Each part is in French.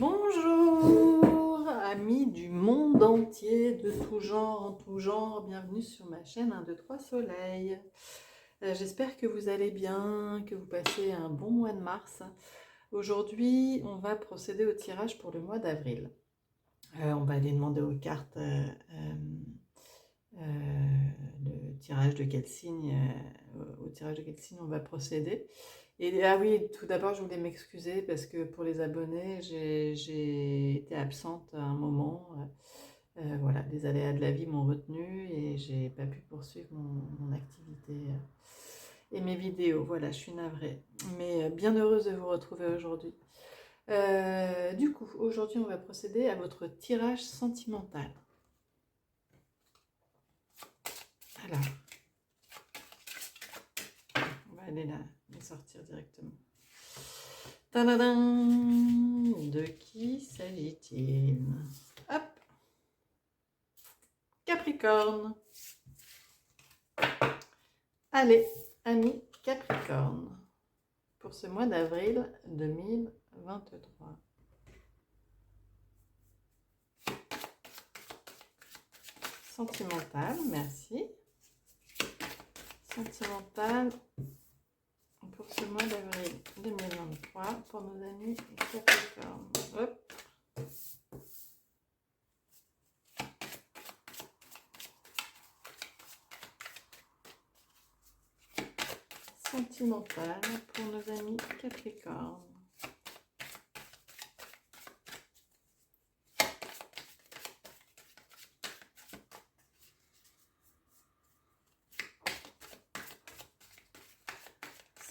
Bonjour, amis du monde entier, de tout genre, en tout genre, bienvenue sur ma chaîne 1, 2, 3 Soleil. J'espère que vous allez bien, que vous passez un bon mois de mars. Aujourd'hui, on va procéder au tirage pour le mois d'avril. On va aller demander aux cartes le tirage de quel signe, au tirage de quel signe on va procéder. Et ah oui, tout d'abord, je voulais m'excuser parce que pour les abonnés, j'ai été absente à un moment. Voilà, les aléas de la vie m'ont retenue et j'ai pas pu poursuivre mon activité et mes vidéos. Voilà, je suis navrée. Mais bien heureuse de vous retrouver aujourd'hui. Du coup, aujourd'hui, on va procéder à votre tirage sentimental. Alors, on va aller les sortir directement. Tadadam! De qui s'agit-il? Hop! Capricorne. Allez, amis Capricorne, pour ce mois d'avril 2023. Sentimental, merci. Sentimental pour ce mois d'avril 2023 pour nos amis Capricorne. Hop. Sentimental pour nos amis Capricorne.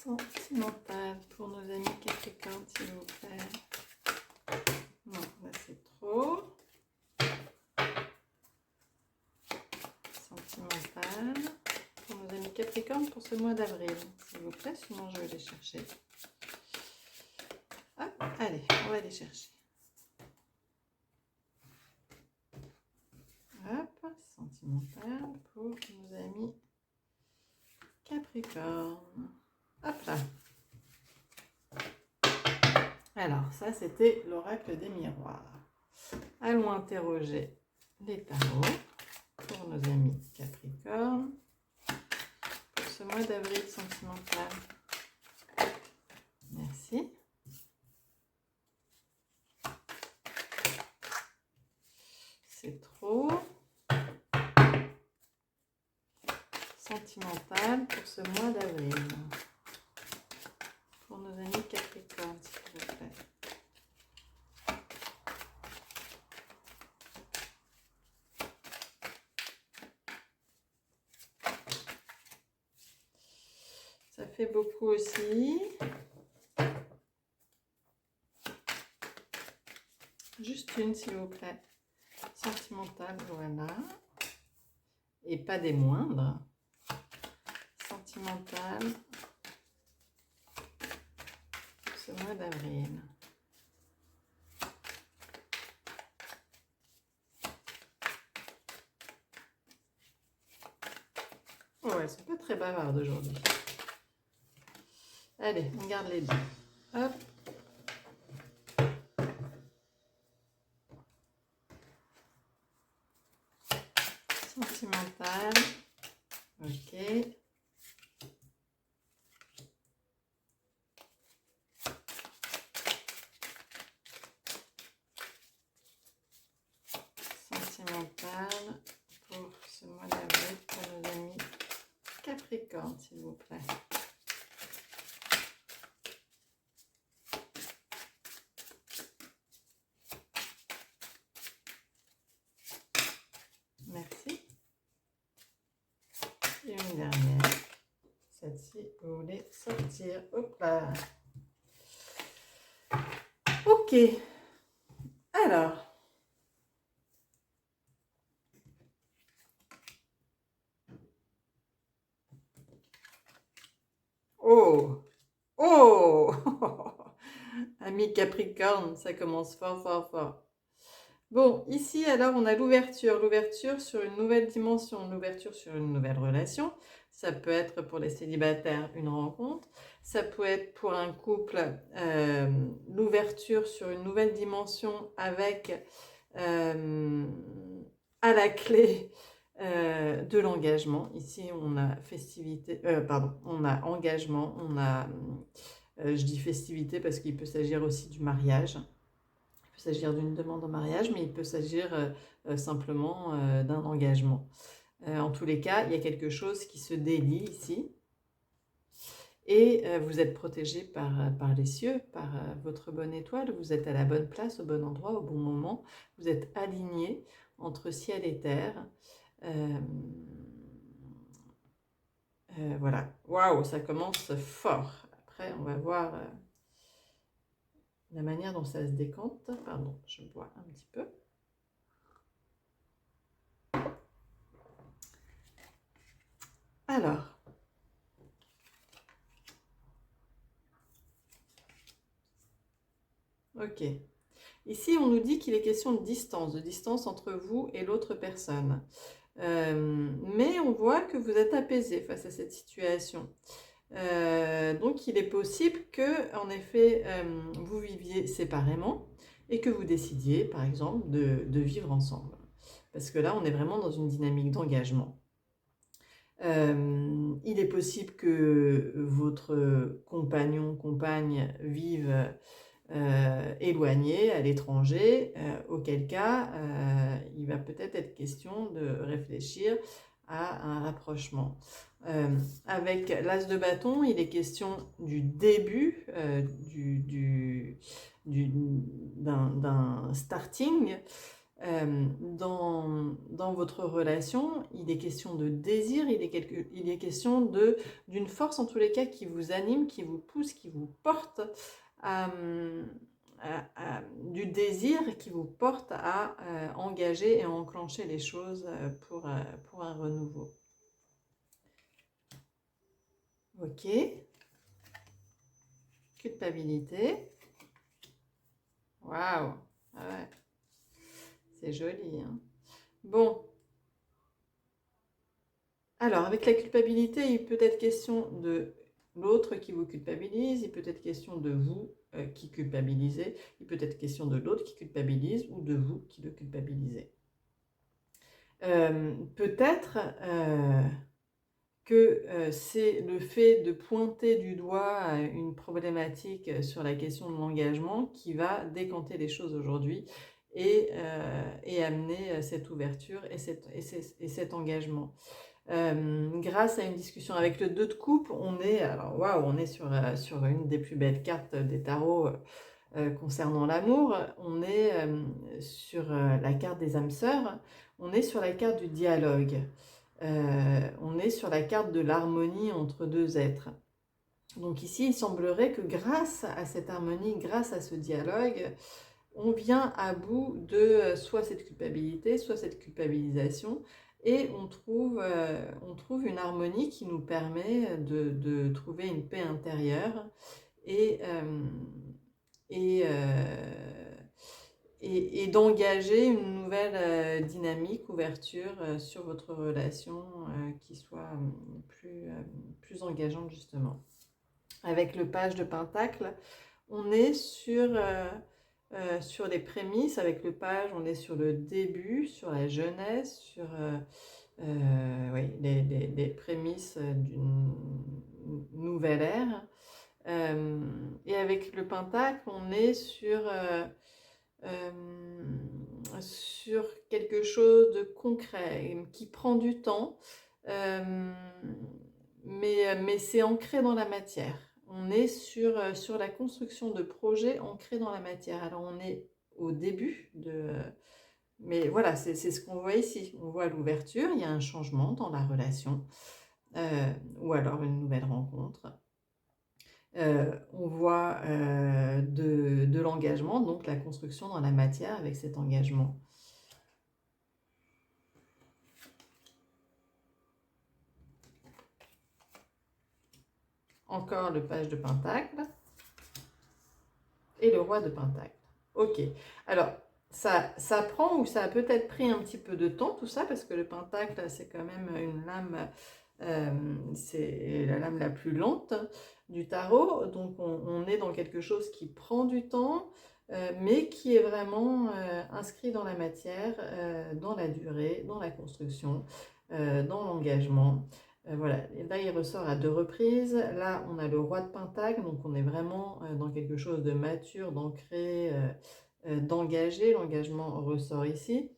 Sentimental pour nos amis Capricorne, s'il vous plaît. Non, là c'est trop. Sentimental pour nos amis Capricorne pour ce mois d'avril, s'il vous plaît, sinon je vais les chercher. Hop, allez, on va les chercher. Hop, sentimental pour nos amis Capricorne. Hop là. Alors, ça c'était l'oracle des miroirs. Allons interroger les tarots pour nos amis Capricorne pour ce mois d'avril sentimental. Merci. C'est trop. Sentimental pour ce mois d'avril. Pour nos amis Capricorne, s'il vous plaît. Ça fait beaucoup aussi. Juste une, s'il vous plaît. Sentimentale, voilà. Et pas des moindres. Sentimentale pour ce mois d'avril. Oh, elles sont pas très bavardes aujourd'hui. Allez, on garde les deux. Hop. Sentimental. Ok. Sentimental pour ce mois d'avril pour nos amis Capricorne, s'il vous plaît. Merci. Et une dernière. Celle-ci, vous voulez sortir. Hop là. Ok. Alors. Oh. Oh. Ami Capricorne, ça commence fort, fort, fort. Bon, ici, alors, on a l'ouverture sur une nouvelle dimension, l'ouverture sur une nouvelle relation. Ça peut être pour les célibataires une rencontre. Ça peut être pour un couple l'ouverture sur une nouvelle dimension avec à la clé de l'engagement. Ici, on a festivité, pardon, on a engagement, on a, je dis festivité parce qu'il peut s'agir aussi du mariage. Il peut s'agir d'une demande en mariage, mais il peut s'agir simplement d'un engagement. En tous les cas, il y a quelque chose qui se délie ici. Et vous êtes protégé par les cieux, par votre bonne étoile. Vous êtes à la bonne place, au bon endroit, au bon moment. Vous êtes aligné entre ciel et terre. Voilà. Waouh, ça commence fort. Après, on va voir la manière dont ça se décante. Pardon, je bois un petit peu. Alors. Ok. Ici, on nous dit qu'il est question de distance entre vous et l'autre personne. Mais on voit que vous êtes apaisé face à cette situation. Donc, il est possible que, en effet, vous viviez séparément et que vous décidiez, par exemple, de vivre ensemble. Parce que là, on est vraiment dans une dynamique d'engagement. Il est possible que votre compagnon, compagne vive éloigné, à l'étranger, auquel cas il va peut-être être question de réfléchir à un rapprochement. Avec l'as de bâton, il est question du début d'un starting. Dans votre relation, il est question de désir, il est question d'une force en tous les cas qui vous anime, qui vous pousse, qui vous porte du désir qui vous porte à engager et à enclencher les choses pour un renouveau. Ok. Culpabilité. Waouh. Ah ouais. C'est joli, hein. Bon. Alors, avec la culpabilité, il peut être question de l'autre qui vous culpabilise, il peut être question de vous qui culpabilisez, il peut être question de l'autre qui culpabilise ou de vous qui le culpabilisez. Peut-être que c'est le fait de pointer du doigt une problématique sur la question de l'engagement qui va décanter les choses aujourd'hui et amener cette ouverture et cet engagement. Grâce à une discussion avec le 2 de coupe, on est sur une des plus belles cartes des tarots concernant l'amour. On est sur la carte des âmes sœurs, on est sur la carte du dialogue, on est sur la carte de l'harmonie entre deux êtres. Donc ici, il semblerait que grâce à cette harmonie, grâce à ce dialogue, on vient à bout de soit cette culpabilité, soit cette culpabilisation, et on trouve une harmonie qui nous permet de trouver une paix intérieure et d'engager une nouvelle dynamique, ouverture sur votre relation qui soit plus engageante justement. Avec le page de Pentacle, on est sur les prémices. Avec le page, on est sur le début, sur la jeunesse, sur les prémices d'une nouvelle ère. Et avec le Pentacle, on est sur quelque chose de concret, qui prend du temps, mais c'est ancré dans la matière. On est sur la construction de projets ancrés dans la matière. Alors on est au début mais voilà, c'est ce qu'on voit ici. On voit l'ouverture, il y a un changement dans la relation, ou alors une nouvelle rencontre. On voit de l'engagement, donc la construction dans la matière avec cet engagement. Encore le page de Pentacle et le roi de Pentacle. Ok, alors ça prend ou ça a peut-être pris un petit peu de temps tout ça, parce que le Pentacle c'est quand même une lame C'est la lame la plus lente du tarot, donc on est dans quelque chose qui prend du temps, mais qui est vraiment inscrit dans la matière, dans la durée, dans la construction, dans l'engagement. Voilà, et là il ressort à 2 reprises. Là on a le roi de Pentacle, donc on est vraiment dans quelque chose de mature, d'ancré, d'engagé. L'engagement ressort ici.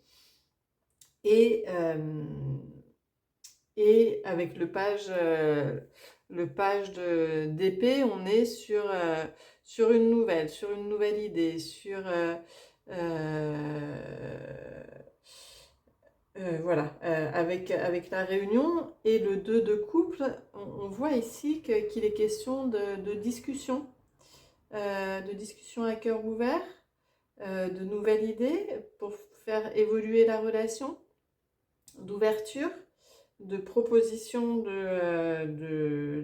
Et, et avec le page d'épée, on est sur une nouvelle idée, voilà, avec la réunion et le 2 de couple, on voit ici qu'il est question de discussion à cœur ouvert, de nouvelles idées pour faire évoluer la relation, d'ouverture, de proposition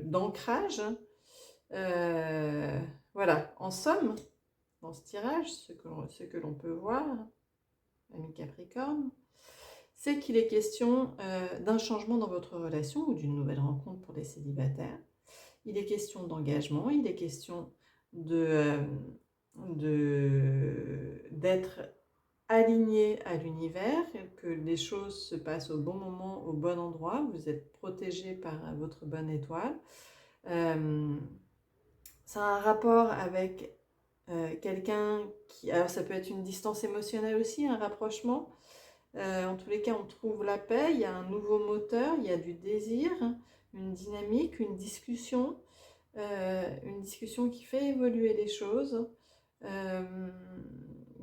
d'ancrage. Voilà, en somme, dans ce tirage, ce que l'on peut voir, ami Capricorne, c'est qu'il est question d'un changement dans votre relation ou d'une nouvelle rencontre pour les célibataires. Il est question d'engagement, il est question d'être aligné à l'univers, que les choses se passent au bon moment, au bon endroit, vous êtes protégé par votre bonne étoile. Ça a un rapport avec quelqu'un qui... Alors ça peut être une distance émotionnelle aussi, un rapprochement. En tous les cas, on trouve la paix, il y a un nouveau moteur, il y a du désir, une dynamique, une discussion qui fait évoluer les choses,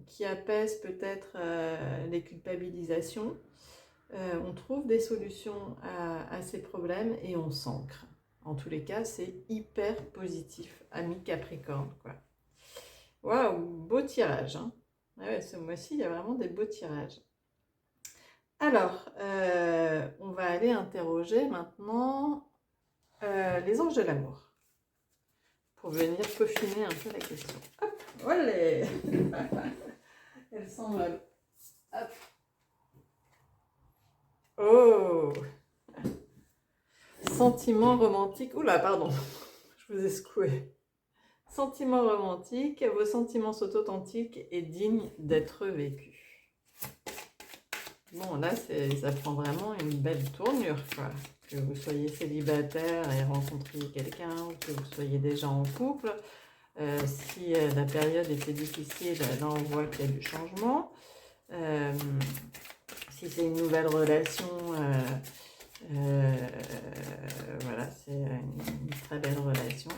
qui apaise peut-être les culpabilisations. On trouve des solutions à ces problèmes et on s'ancre. En tous les cas, c'est hyper positif, ami Capricorne, quoi. Waouh, beau tirage, hein. Ouais, ce mois-ci, il y a vraiment des beaux tirages. Alors, on va aller interroger maintenant les anges de l'amour pour venir peaufiner un peu la question. Hop, voilà. Elles s'envolent. Hop. Oh, sentiment romantique. Oula, pardon, je vous ai secoué. Sentiment romantique, vos sentiments sont authentiques et dignes d'être vécus. Bon, là, ça prend vraiment une belle tournure, quoi. Que vous soyez célibataire et rencontriez quelqu'un, ou que vous soyez déjà en couple. Si la période était difficile, là, on voit qu'il y a du changement. Si c'est une nouvelle relation, voilà, c'est une très belle relation.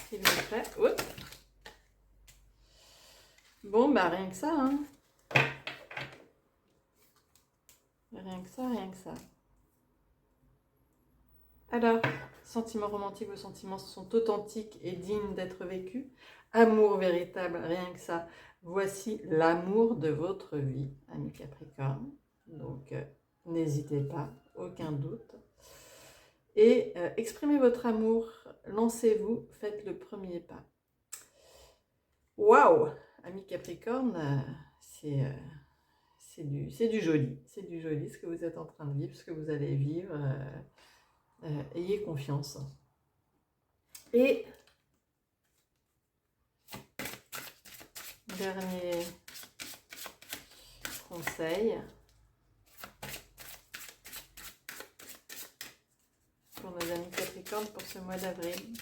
S'il vous plaît. Oups. Bon, bah rien que ça, hein. Rien que ça, rien que ça. Alors, sentiments romantiques, vos sentiments sont authentiques et dignes d'être vécus. Amour véritable, rien que ça. Voici l'amour de votre vie, ami Capricorne. Donc, n'hésitez pas, aucun doute. Et exprimez votre amour, lancez-vous, faites le premier pas. Waouh, ami Capricorne, c'est du joli. C'est du joli ce que vous êtes en train de vivre, ce que vous allez vivre. Ayez confiance. Et dernier conseil pour nos amis Capricorne pour ce mois d'avril.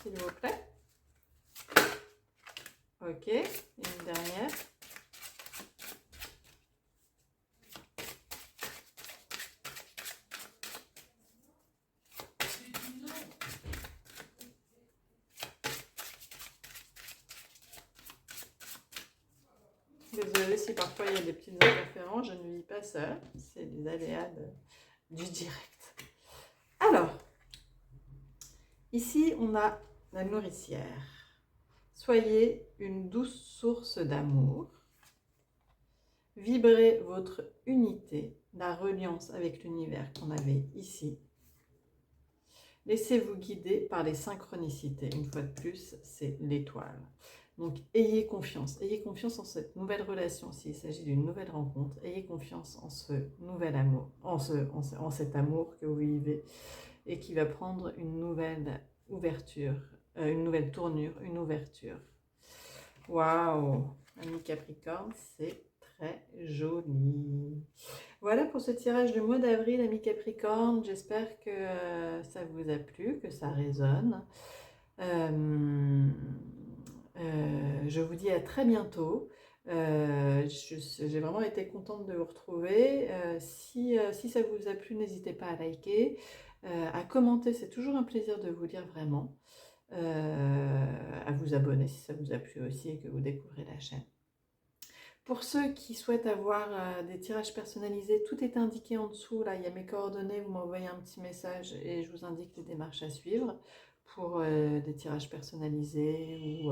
S'il vous plaît. Ok, une dernière. Désolée si parfois il y a des petites interférences, je ne vis pas seule, c'est des aléas du direct. Alors, ici on a la nourricière. Soyez une douce source d'amour. Vibrez votre unité, la reliance avec l'univers qu'on avait ici. Laissez-vous guider par les synchronicités. Une fois de plus, c'est l'étoile. Donc, ayez confiance en cette nouvelle relation, s'il s'agit d'une nouvelle rencontre, ayez confiance en ce nouvel amour, en cet amour que vous vivez et qui va prendre une nouvelle ouverture, une nouvelle tournure, une ouverture. Waouh, ami Capricorne, c'est très joli. Voilà pour ce tirage du mois d'avril, ami Capricorne. J'espère que ça vous a plu, que ça résonne. Je vous dis à très bientôt. J'ai vraiment été contente de vous retrouver. Si ça vous a plu, n'hésitez pas à liker, à commenter, c'est toujours un plaisir de vous lire vraiment. À vous abonner si ça vous a plu aussi et que vous découvrez la chaîne. Pour ceux qui souhaitent avoir des tirages personnalisés, tout est indiqué en dessous. Là, il y a mes coordonnées, vous m'envoyez un petit message et je vous indique les démarches à suivre pour des tirages personnalisés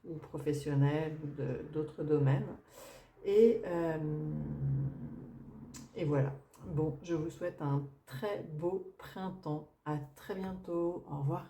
ou professionnels ou d'autres domaines. Et, et voilà. Bon, je vous souhaite un très beau printemps. À très bientôt. Au revoir.